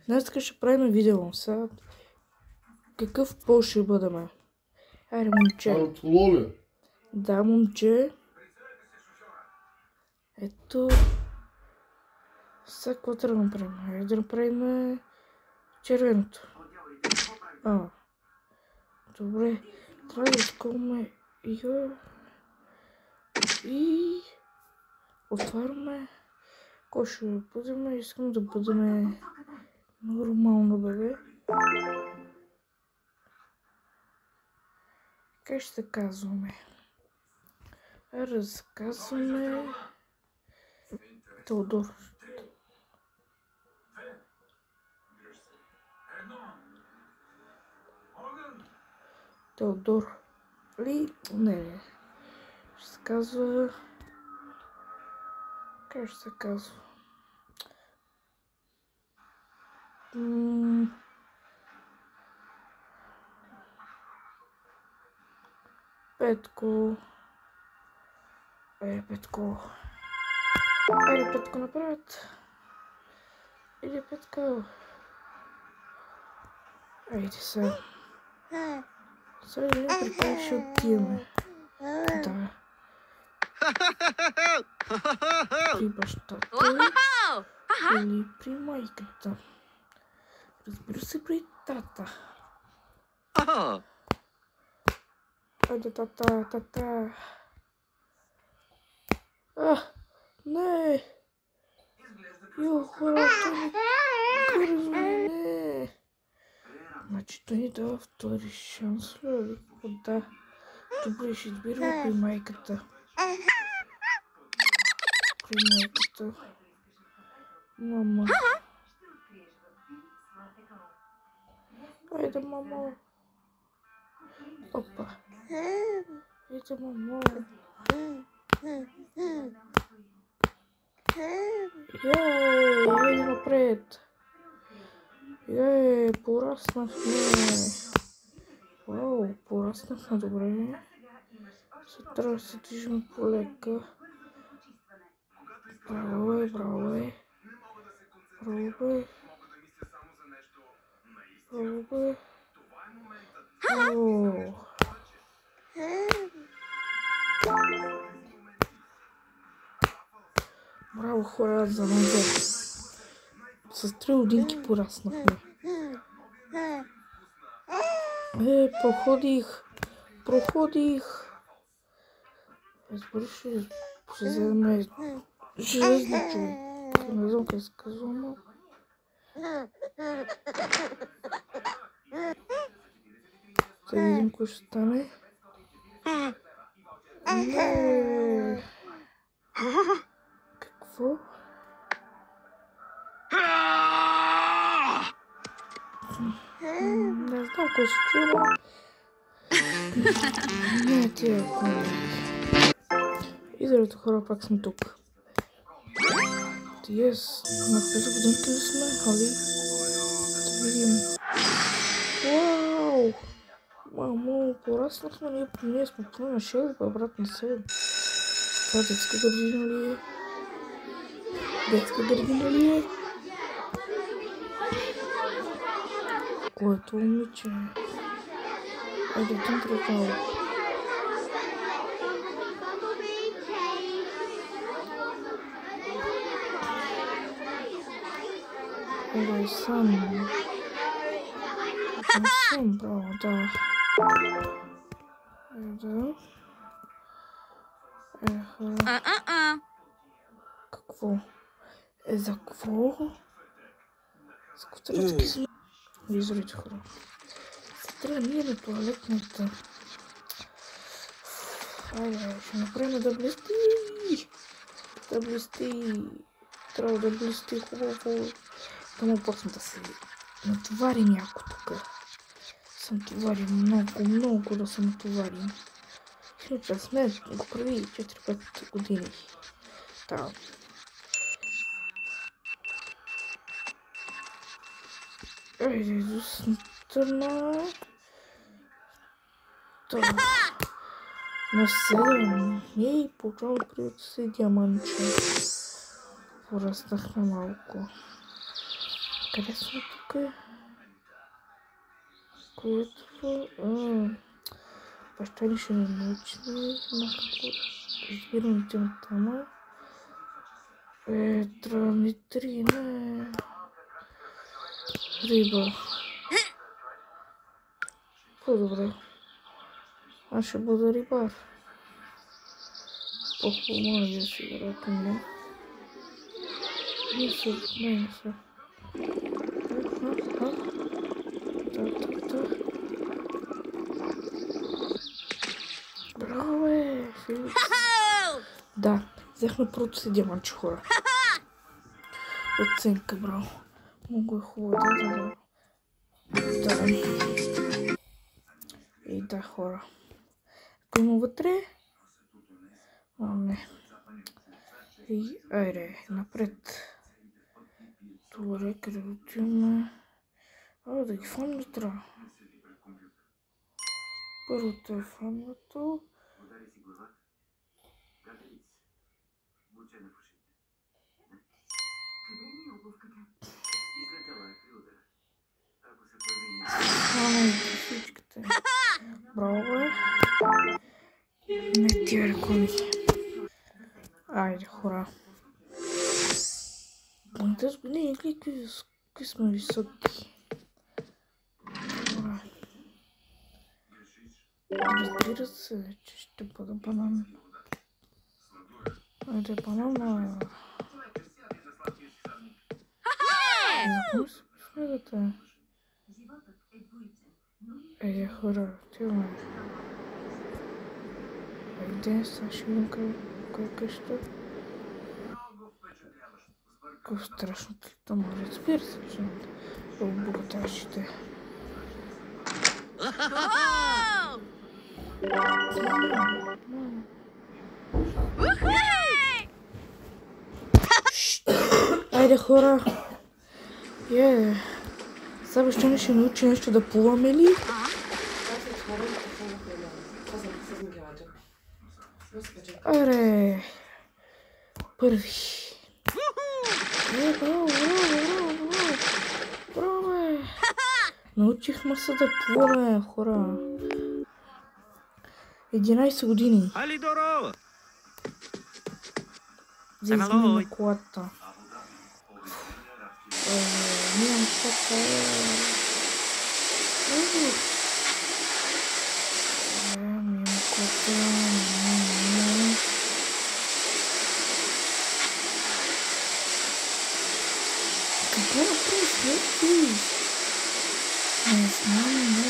Днес ще правим видео. Сега какъв пол ще бъдем? Айде, момче. Да, момче. Ето. Сега какво трябва да направим? Айде да направим червеното. Добре. Трябва да изколме и отваряме. Кой ще бъдем? Искам да бъдем нормално, бебе. Как ще казваме? Разказваме Теодор. Теодор. Ли? Не. Ще се казва... Как ще се казва? Петко. Петко. Айде, Петко напред. Иди, Петко. Айде сега. Сега при кой ще отиваме? Да. При бащата или при майката. Разбира се, при тата. Айде, тата. Не! Хората ми кърване! Значи той ни дава втори шанс, ли? Да. Добре, ще избираме при майката. При майката. Мама. Айде, мамо. Опа. Айде, мамо. Айде напред. Пораснахме. Вау, пораснахме, добре. Сега трябва да се движим полека. Браво е. Браво, хора, за назад. С 3 годинки пораснахме. Проходих. Разбира ще вземе железно човек. Не знам как се казва, но... Да видим кой ще стане. Не. Какво? Не знам кой се чува. Не, тия коли. И заради хора пак сме тук. Yes, на 5 годинки ли сме? Хали? Да видим. Вау! Мамо, пораснахме, ние сме поне на 6, брат на 7. Това детска градина ли е? Което момиче? Айде, един кръпал. Айде, сам, браво, да. Айде. Какво? За какво? За какво трябва да кисне? Визорите, хора. Трябва ние на туалетната. Айде, ще направим да блести. Трябва да блести хубаво. Да му почна да се натоварим яко тук. Съм товарим много да се натоварим. Иначе сме го прави 4-5 години. Да. Айде, достана. На 7. Получавам прият си диамантче. Пораснахме малко. Къде сме тук? Което... Баща ни ще ме научи някакво разбирам темата, ама тренитрина риба. По-добре. Аз ще бъда рибар. По-хубаво да си игра към мен. Не са. Браво, бе, Филипс. Да, взехме първото си диамантче, хора. Оценка, браво. Много е хубаво, да. И да, хора. Ако има вътре? Не. И, айде, напред. Добре, къде отиваме? Да ги фамна трябва. Първото е фамнато. Всичките. Браво, бе. Не тия рекони. Айде, хора. Пънте с години, какви сме високи. Хора. Разбира се, че ще бъда банан. Айде, банана. Закъм се посмегате. Айде, хора, отиваме. Айде, сега ще видим кой къща. Какво страшно там, разбира се, че обогатяващите. Айде, хора. Сега баща ни ще научи нещо да плуваме ли? Аре, първи. Браво, бе. Научихме се да плуваме, хора. 11 години. За измина колата. Нямам колата. Нямам колата. Какво направи след ти? Не знам, но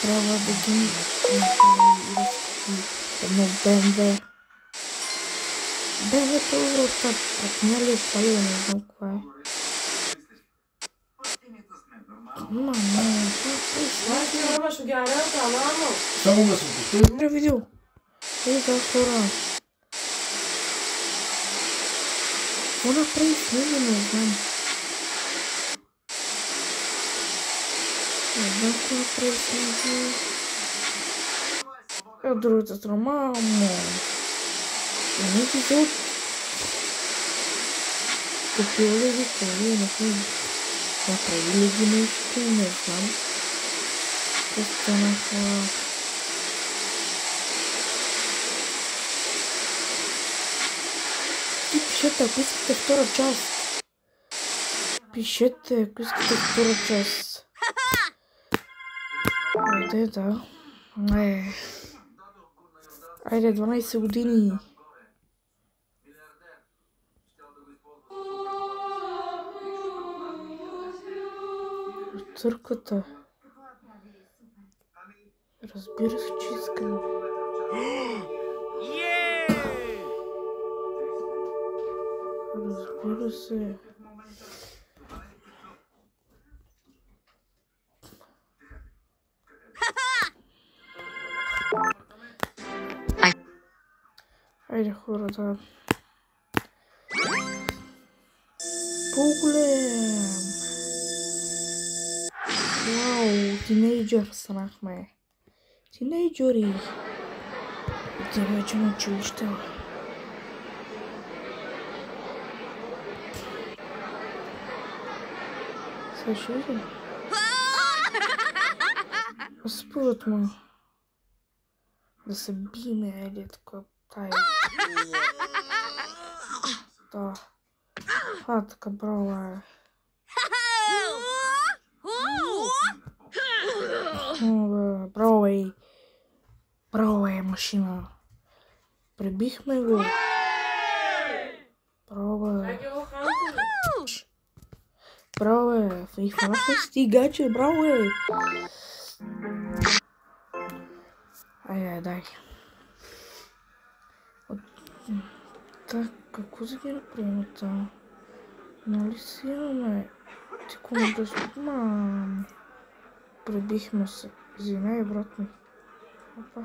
трябва да ги направи едно БМВ. БМВ-то е от партнер ли е това ли, да не знам каква е. Мамо, това е видео. Ей, да, хора. Какво направи с него, не знам. Не знам какво направи с него. От другата страна, мамо. Не ги взел. Купила ли ги коли, не знам. Направи ли ги нещо, не знам. Какво стана, хора. Пишете, ако искате втора част. Пишете, ако искате втора част. Айде, да. Айде, 12 години. Църквата. Разбира се, че искам. Разбира се. Айде, хора, да. По-голем. Вау, тинейджър станахме. Тинейджъри. Отиваме вече на училище. Сега ще видим. Според му. Да се биме или така. Тай. Да. Така браво. Браво. Браво машина. Прибихме го. Браво. Браво. И хванахме стигаче. Браво. Дай. Так, какво да ги направим това? Нали си имаме? Тико ме да пребихме се. Извинай, брат ми. Опа.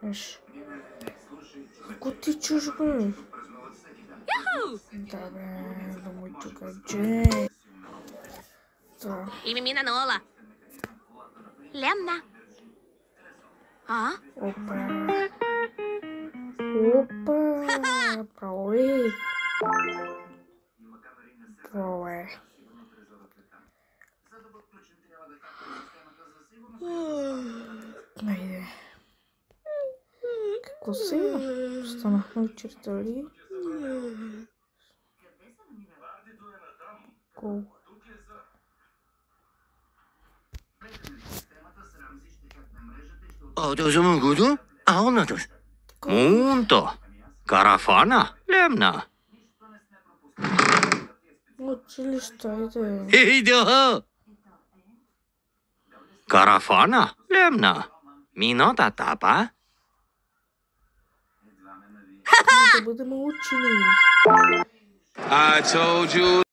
Еш. Ако ти чуш, бе? Да, бе, да мой тука, че. Да. Имена Нола. Лемна. Опа. Браво. Браво. Айде. Какво сега? Станахме очертали. Гол. Adamın gudu anladır. Monto. Karafana. Lemna. Училища, Heydo. Karafana. Lemna. Minota tapa. да бъдем учили. I told you.